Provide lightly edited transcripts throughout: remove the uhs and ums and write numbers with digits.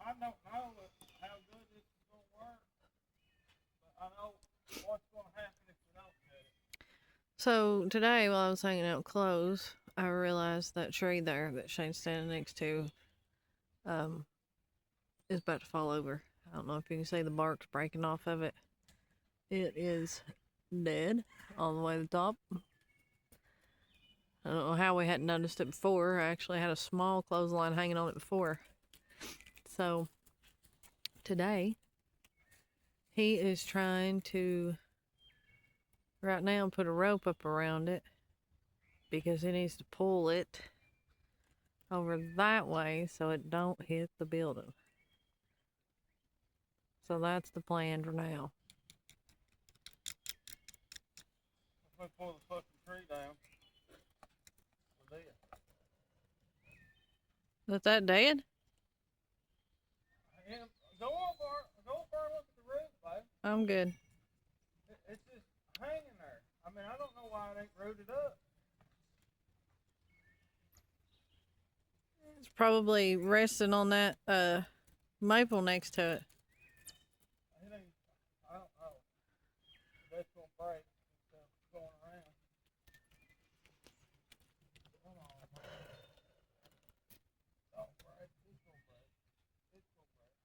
I don't know how good this is going to work, but I know what's going to happen if we don't cut it. So today, while I was hanging out clothes, I realized that tree there that Shane's standing next to um, is about to fall over. I don't know if you can see the bark's breaking off of it. It is dead all the way to the top. I don't know how we hadn't noticed it before. I actually had a small clothesline hanging on it before. So today, he is trying to, right now, put a rope up around it because he needs to pull it over that way so it don't hit the building. So that's the plan for now. If we pull the fucking tree down, we're dead. Is that dead? And go over and look at the root, babe. I'm good. It's just hanging there. I mean, I don't know why it ain't rooted up. It's probably resting on that maple next to it. It ain't, I don't know. That's going to break instead of going around. Come on, man. Don't break. It's going to break. It's going to break.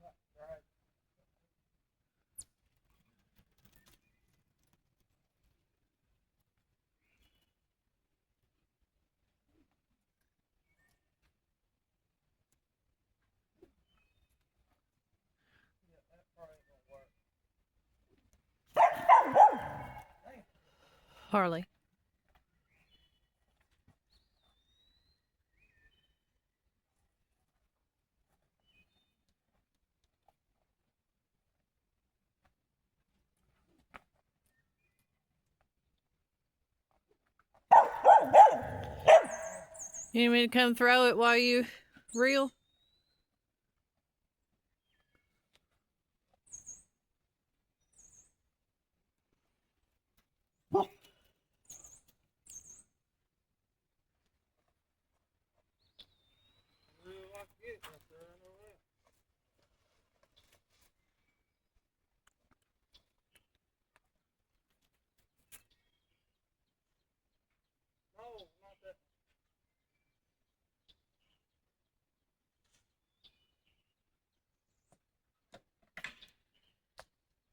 Yeah. Right. Yeah, that probably ain't going to work. Damn. Harley. You need me to come throw it while you reel? Really like it up there, I know that. No, not that.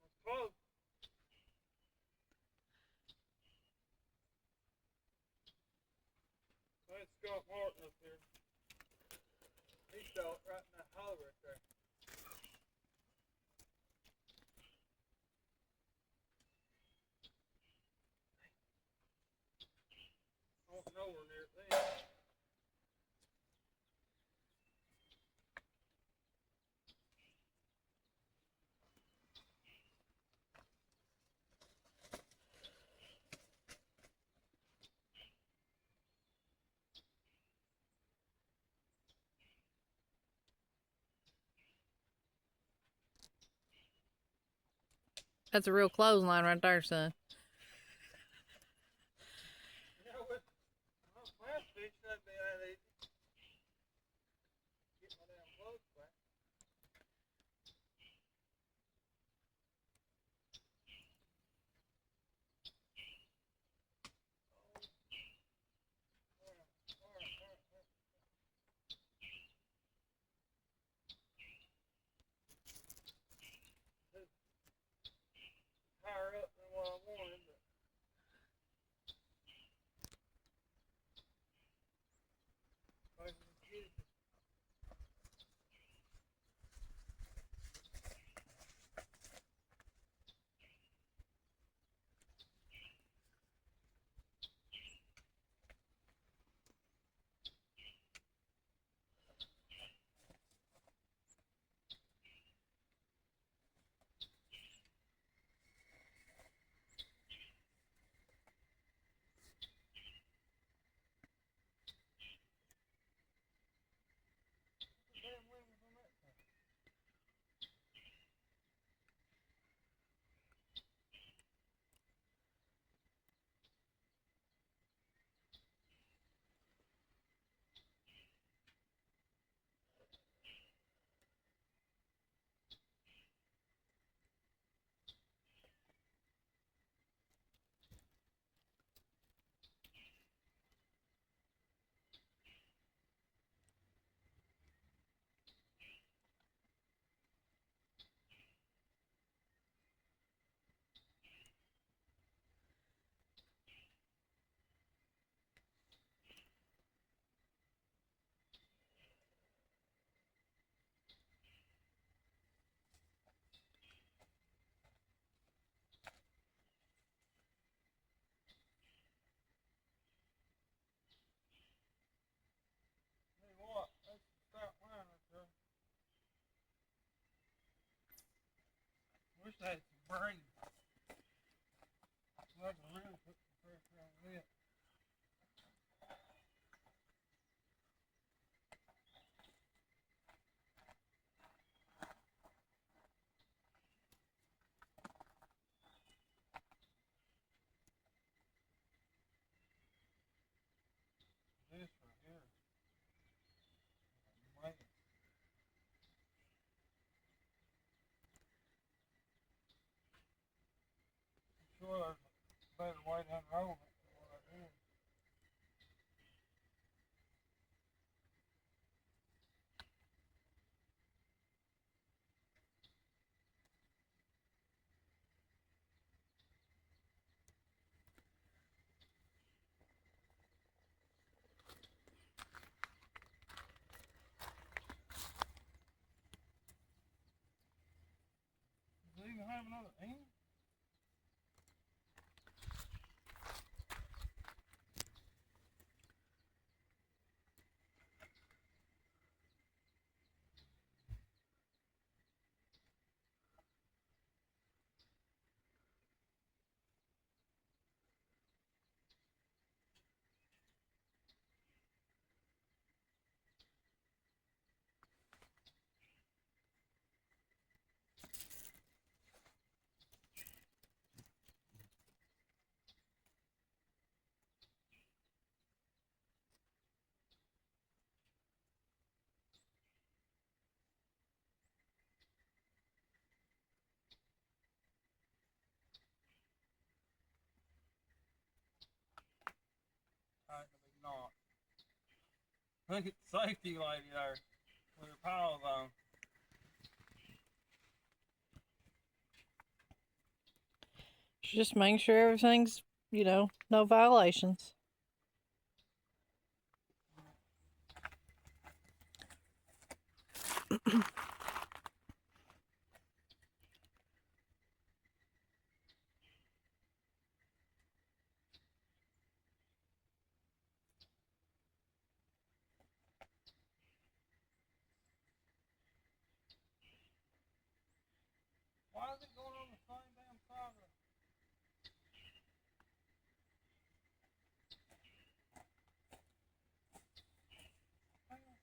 It's close. That's Scott Martin up there. He saw it right in that hole right there. I don't know where near it then. That's a real clothesline right there, son. You know, with my fish, that'd be that easy. Get my damn clothes back. Higher up than what I want. wish I had some brain. So I can really put some pressure on it. This right here. Man. I'm sure there's a better way to unroll it than what I did. Does it even have another end? Tight to the knot. Look at the safety lady there with her paws on. Just making sure everything's, no violations. Why is it going on the same damn side of the... Hang on.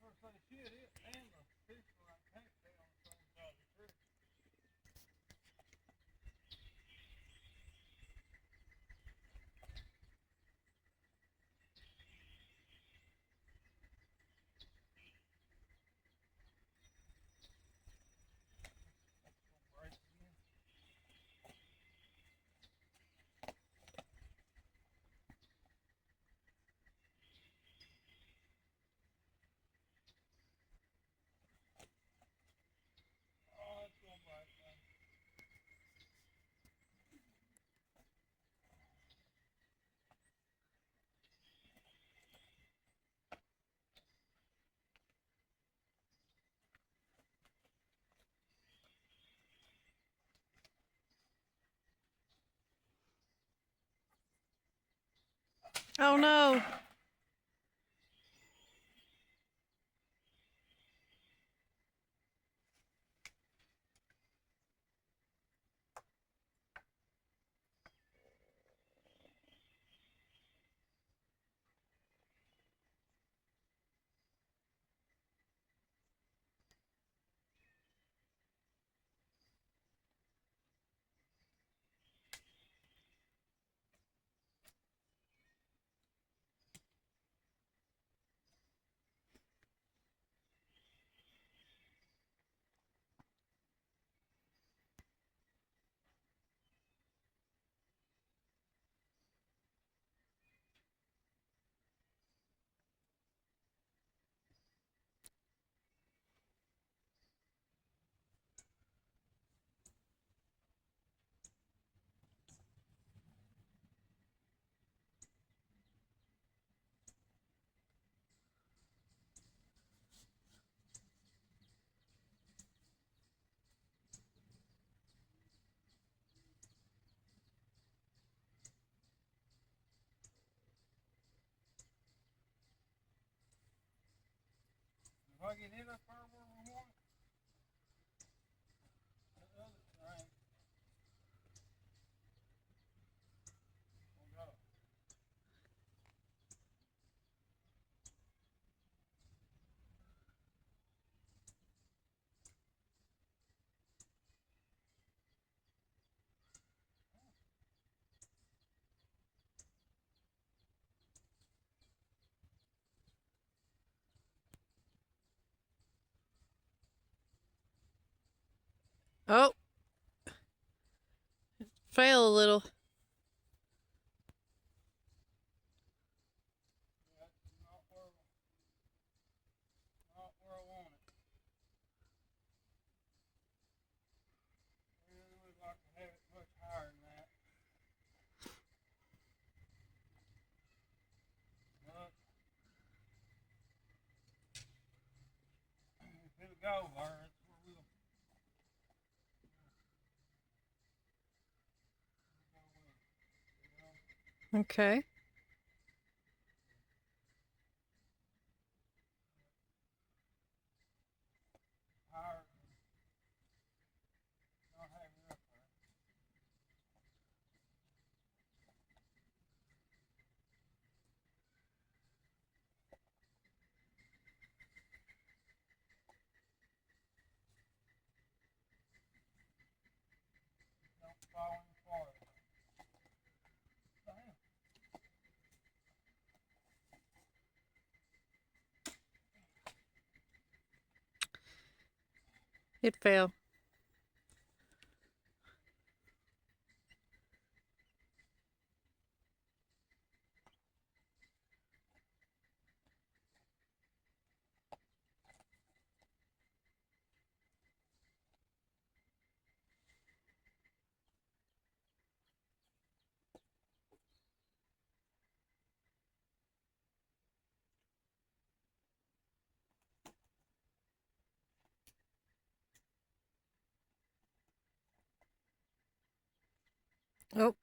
First say shit, it and the pistol I can't stay on the same side of the tree. That's gonna break again. Oh, it's gonna break now. Oh no. I get it up there where we want it? The other thing. We'll go. Oh, fail a little. That's not where I want it. We really would like to have it much higher than that. But if it'll go there, that's where we'll go with it. Okay. Higher than not having it up there. Don't fall any farther. Damn. It fell. Oh.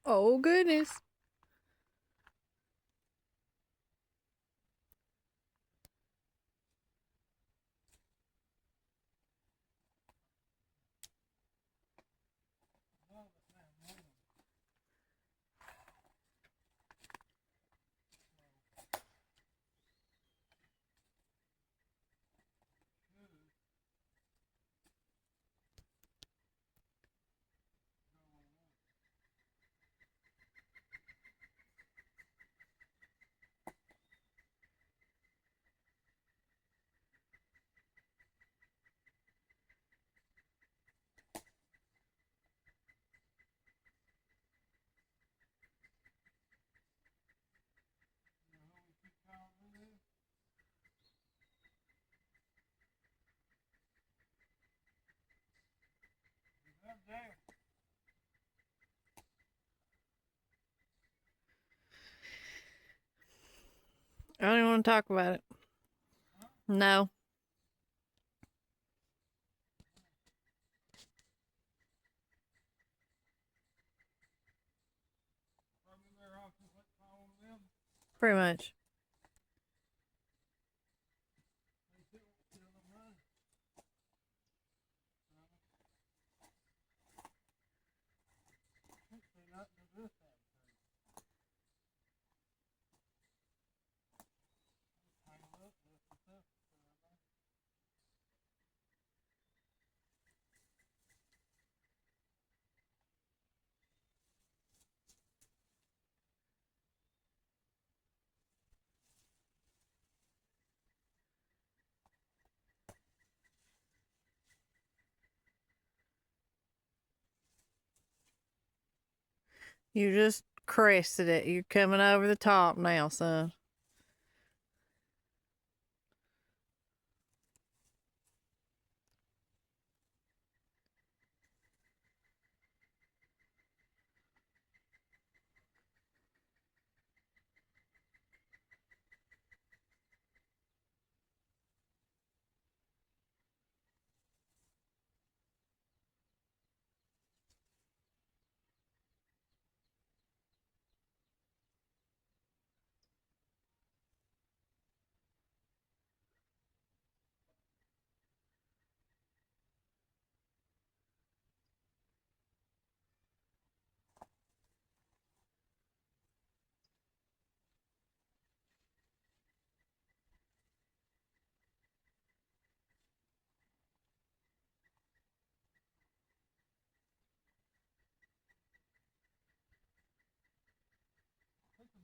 Oh, goodness. No, but now moving. You know who we keep trying to do this? Is that jail? I don't even want to talk about it. Huh? No. Probably better off just let fall on them. Pretty much. They still won't kill them money. Can't say nothing to this happen. Hang it up, lift it up. You just crested it. You're coming over the top now, son.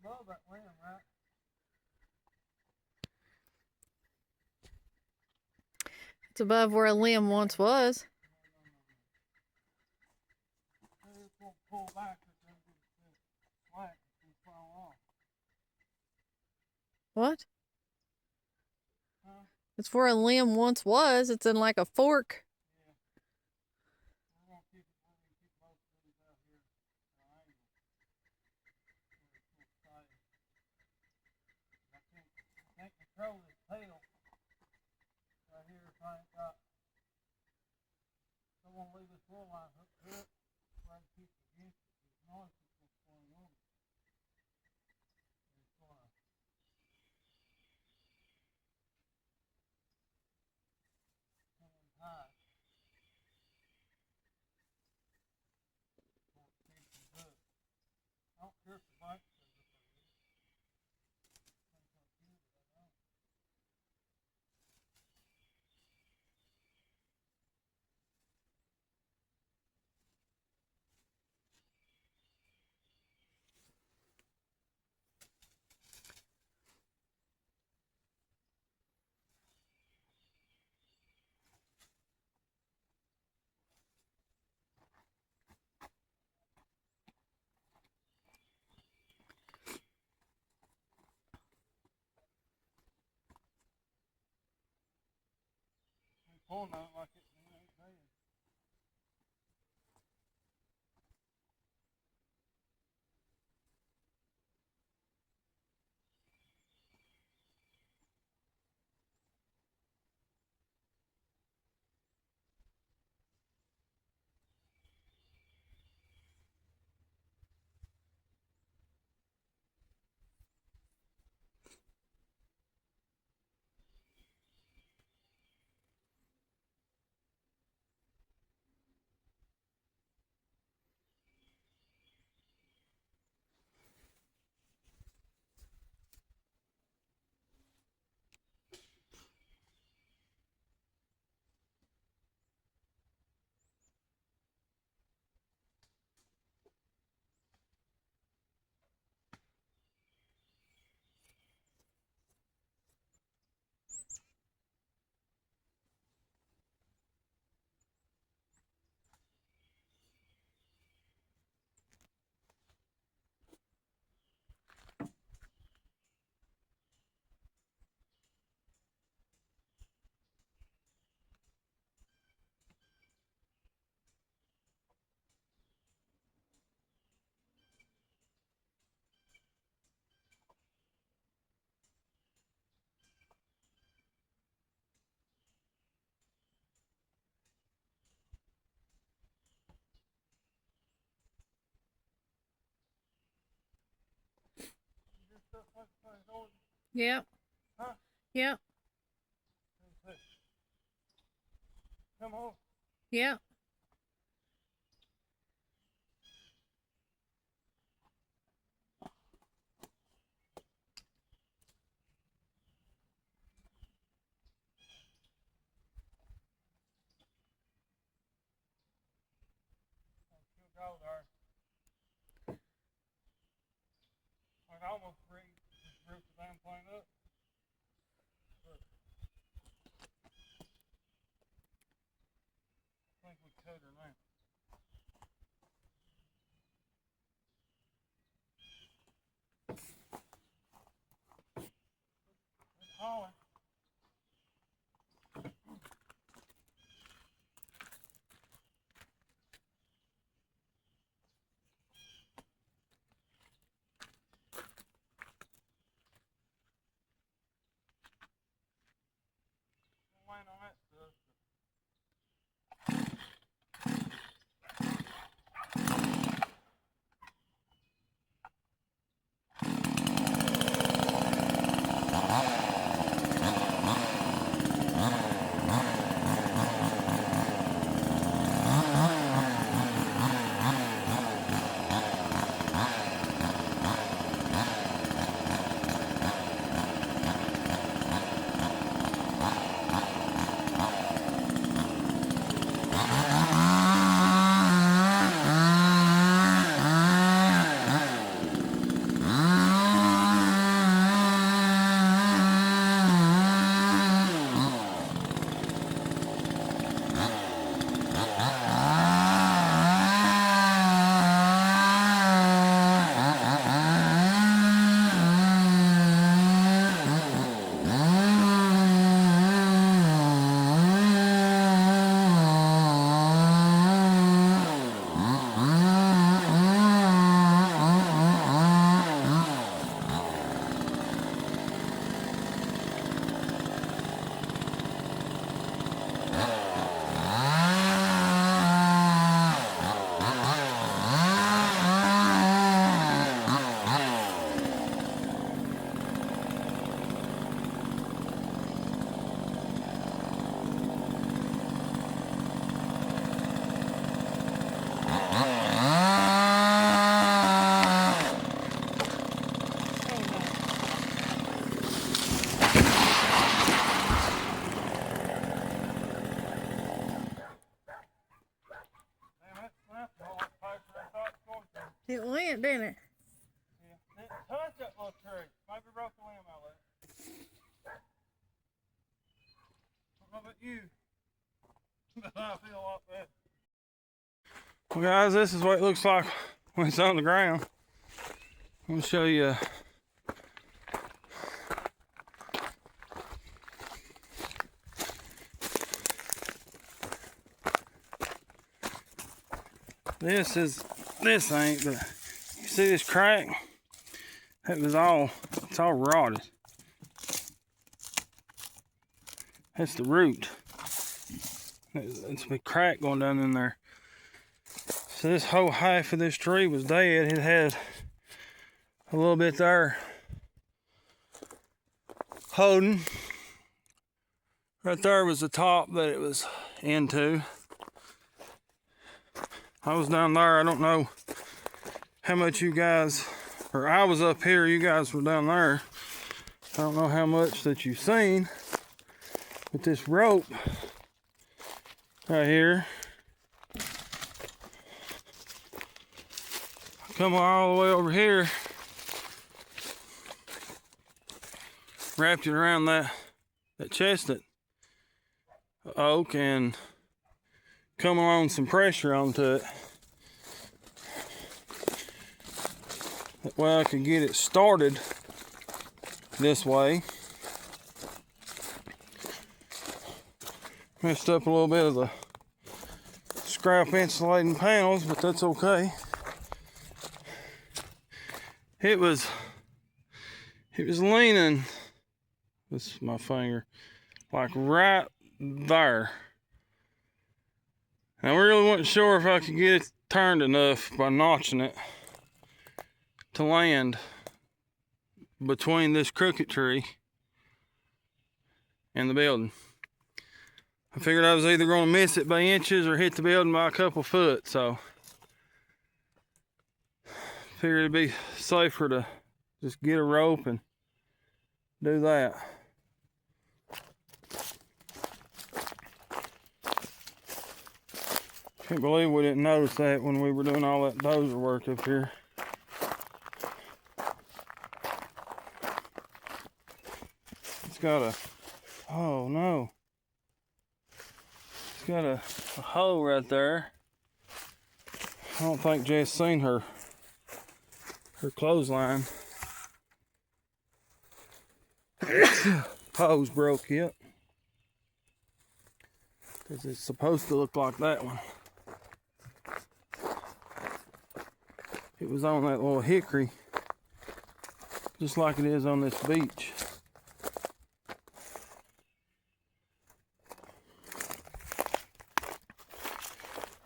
above that limb, right? It's above where a limb once was. It's gonna pull back. It's gonna be flat. It's gonna fall off. What? Huh? It's where a limb once was. It's in like a fork. Yeah. We're gonna keep most of these out here at an angle. Where it's gonna stay. I can't control this tail right here if I ain't got. I'm gonna leave this little line hook to it. Try to keep it against it. It's noise is gonna swing over. It's gonna come in high. Before it keeps it hooked. I don't care if the bike stays up there. It's gonna kill it, I know. I'm pulling on it like it ain't bad. You just stuff like things over. Yep. Huh? Yep. Come on. Yep. She'll go there. Like I almost just ripped the damn plane up. But I think we cut her now. It's hauling. Land on that stuff. it, didn't it? Yeah. It touched that little tree. Maybe broke the limb out of it. I don't know about you, but I feel a lot better. Well, guys, this is what it looks like when it's on the ground. I'm going to show you. This ain't, but you see this crack? It's all rotted. That's the root. It's a big crack going down in there. So this whole half of this tree was dead. It had a little bit there holding. Right there was the top that it was into. I was down there. I don't know how much you guys, or I was up here, you guys were down there. I don't know how much that you've seen, but this rope right here come all the way over here, wrapped it around that chestnut oak, and come on some pressure onto it. That way I could get it started this way. Messed up a little bit of the scrap insulating panels, but that's okay. It was leaning, this is my finger, like right there. I really wasn't sure if I could get it turned enough by notching it to land between this crooked tree and the building. I figured I was either going to miss it by inches or hit the building by a couple foot, so figured it'd be safer to just get a rope and do that. Can't believe we didn't notice that when we were doing all that dozer work up here. It's got a, oh no. It's got a hole right there. I don't think Jess seen her clothesline. Hose broke yet. Because it's supposed to look like that one. It was on that little hickory, just like it is on this beach.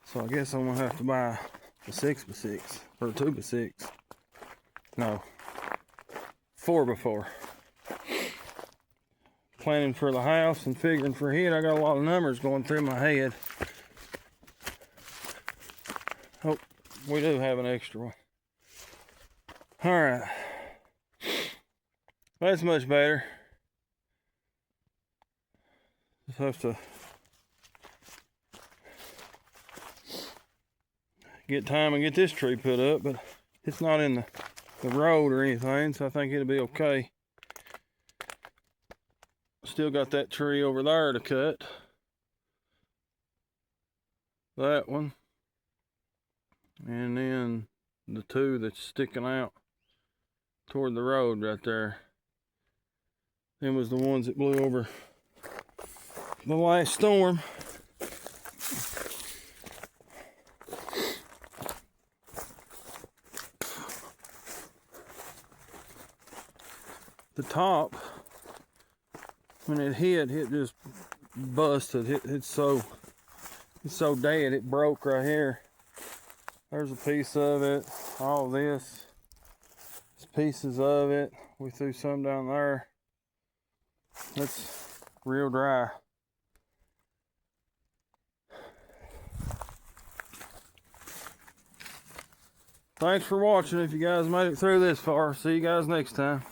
So I guess I'm gonna have to buy a 6x6 or a 2x6. No, 4x4. Planning for the house and figuring for here, I got a lot of numbers going through my head. Oh, we do have an extra one. All right, that's much better. Just have to get time and get this tree put up, but it's not in the road or anything, so I think it'll be okay. Still got that tree over there to cut. That one. And then the two that's sticking out toward the road right there. Them was the ones that blew over the last storm. The top, when it hit, it just busted. It's so dead, it broke right here. There's a piece of it. All this is pieces of it. We threw some down there. That's real dry. Thanks for watching. If you guys made it through this far, see you guys next time.